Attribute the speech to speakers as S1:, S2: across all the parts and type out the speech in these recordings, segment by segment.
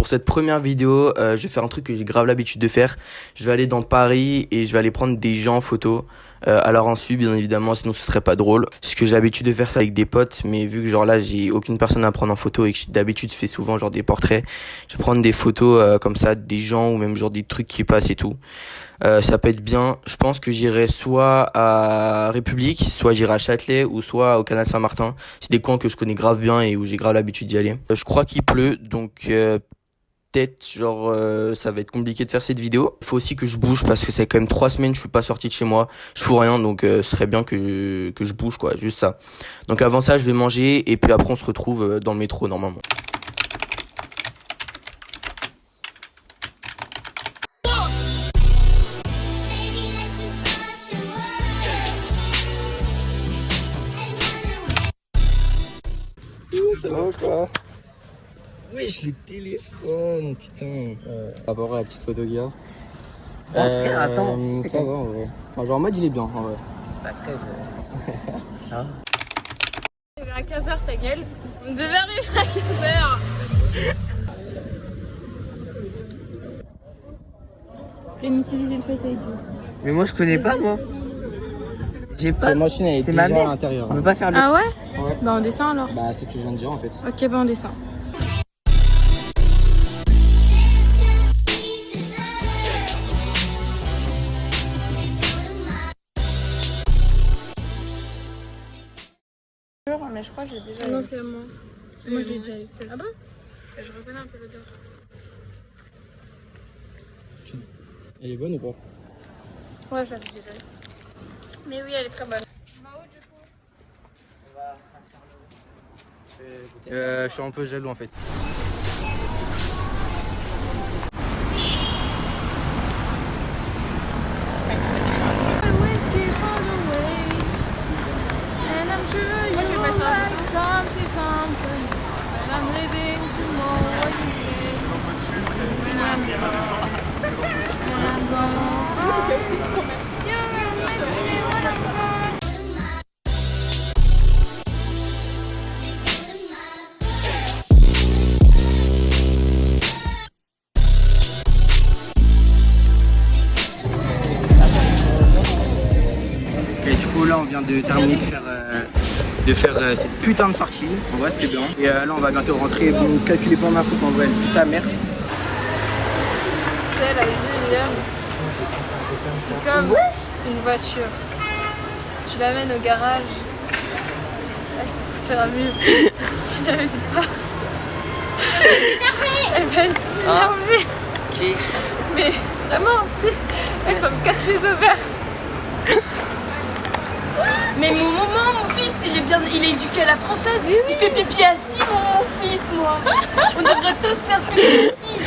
S1: Pour cette première vidéo, je vais faire un truc que j'ai grave l'habitude de faire. Je vais aller dans Paris et je vais aller prendre des gens en photo. À leur insu, bien évidemment, sinon ce serait pas drôle. Parce que j'ai l'habitude de faire ça avec des potes, mais vu que genre là j'ai aucune personne à prendre en photo et que d'habitude je fais souvent genre des portraits, je vais prendre des photos comme ça, des gens ou même genre des trucs qui passent et tout. Ça peut être bien. Je pense que j'irai soit à République, soit j'irai à Châtelet ou soit au Canal Saint-Martin. C'est des coins que je connais grave bien et où j'ai grave l'habitude d'y aller. Je crois qu'il pleut, donc peut-être genre ça va être compliqué de faire cette vidéo. Il faut aussi que je bouge parce que c'est quand même 3 semaines je suis pas sorti de chez moi, je fous rien, donc ce serait bien que je bouge quoi, juste ça. Donc avant ça je vais manger et puis après on se retrouve dans le métro normalement. Ça va quoi? Wesh le téléphone, putain. Par rapport à la petite photo qu'il y a.
S2: Attends, c'est
S1: ça va en vrai. Enfin, genre en mode il est bien en vrai.
S2: Pas 13. Ça va.
S3: Il est à 15h ta gueule. On devait arriver à 15h. Réinitialiser le Face ID.
S2: Mais moi je connais pas moi. J'ai pas.
S1: La machine elle est
S2: C'est
S1: déjà
S2: ma mère.
S1: à l'intérieur.
S2: On peut pas faire le.
S3: Ah ouais?
S1: Ouais.
S3: Bah on descend alors.
S1: Bah c'est ce que je viens de dire en fait.
S3: Ok bah on descend. Mais je crois que j'ai déjà. Non c'est à moi. Moi je l'ai déjà eu. Ah bon? Je reconnais un peu l'odeur.
S1: Elle est bonne ou pas?
S3: Ouais j'avais déjà eu. Mais oui elle est très bonne.
S1: Je suis un peu jaloux en fait. Et du coup là on vient de terminer de faire cette putain de sortie. En vrai c'était bien. Et là on va bientôt rentrer. Bon, calculez pas ma faute en vrai, c'est sa mère.
S3: Tu sais, la William, c'est comme une voiture. Si tu l'amènes au garage, elle se sortira mieux. Si tu l'amènes pas, elle va être énervée.
S2: Qui?
S3: Mais vraiment, elle ça me casse les ovaires. Mais mon fils, il est éduqué à la française. Oui. Il fait pipi assis, mon fils, moi. On devrait tous faire pipi assis.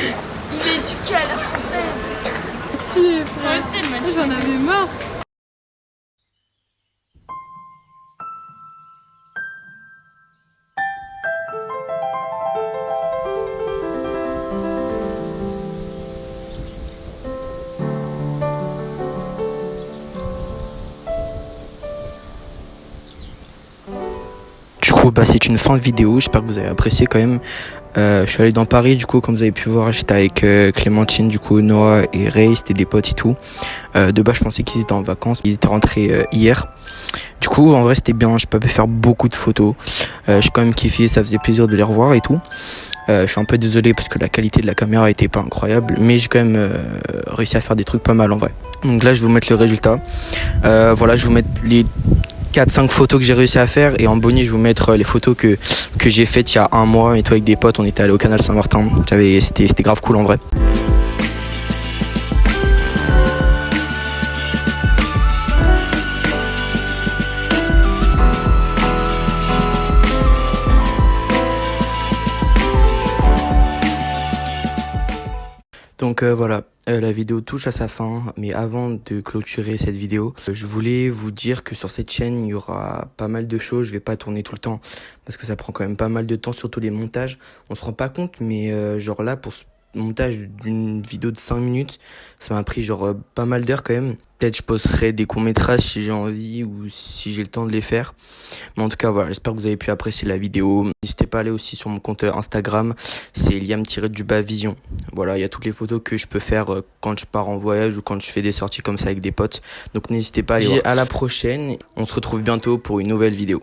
S3: Il est éduqué à la française. Moi aussi, elle m'a dit. J'en avais marre.
S1: Du coup bah c'est une fin de vidéo, j'espère que vous avez apprécié quand même. Je suis allé dans Paris du coup, comme vous avez pu voir j'étais avec Clémentine, du coup Noah et Ray, c'était des potes et tout. De base je pensais qu'ils étaient en vacances, ils étaient rentrés hier. Du coup en vrai c'était bien, j'ai pas pu faire beaucoup de photos. J'ai quand même kiffé, ça faisait plaisir de les revoir et tout. Je suis un peu désolé parce que la qualité de la caméra était pas incroyable, mais j'ai quand même réussi à faire des trucs pas mal en vrai. Donc là je vais vous mettre le résultat. Voilà, je vais vous mettre les 4-5 photos que j'ai réussi à faire et en bonus je vais vous mettre les photos que j'ai faites il y a un mois et tout avec des potes. On était allé au Canal Saint-Martin, c'était grave cool en vrai. Donc voilà, la vidéo touche à sa fin, mais avant de clôturer cette vidéo, je voulais vous dire que sur cette chaîne, il y aura pas mal de choses. Je vais pas tourner tout le temps, parce que ça prend quand même pas mal de temps, surtout les montages. On se rend pas compte, mais genre là, pour montage d'une vidéo de 5 minutes. Ça m'a pris genre pas mal d'heures quand même. Peut-être je posterai des courts-métrages si j'ai envie ou si j'ai le temps de les faire. Mais en tout cas, voilà, j'espère que vous avez pu apprécier la vidéo. N'hésitez pas à aller aussi sur mon compte Instagram, c'est Liam-Vision. Voilà, il y a toutes les photos que je peux faire quand je pars en voyage ou quand je fais des sorties comme ça avec des potes. Donc n'hésitez pas à aller voir. À la prochaine, on se retrouve bientôt pour une nouvelle vidéo.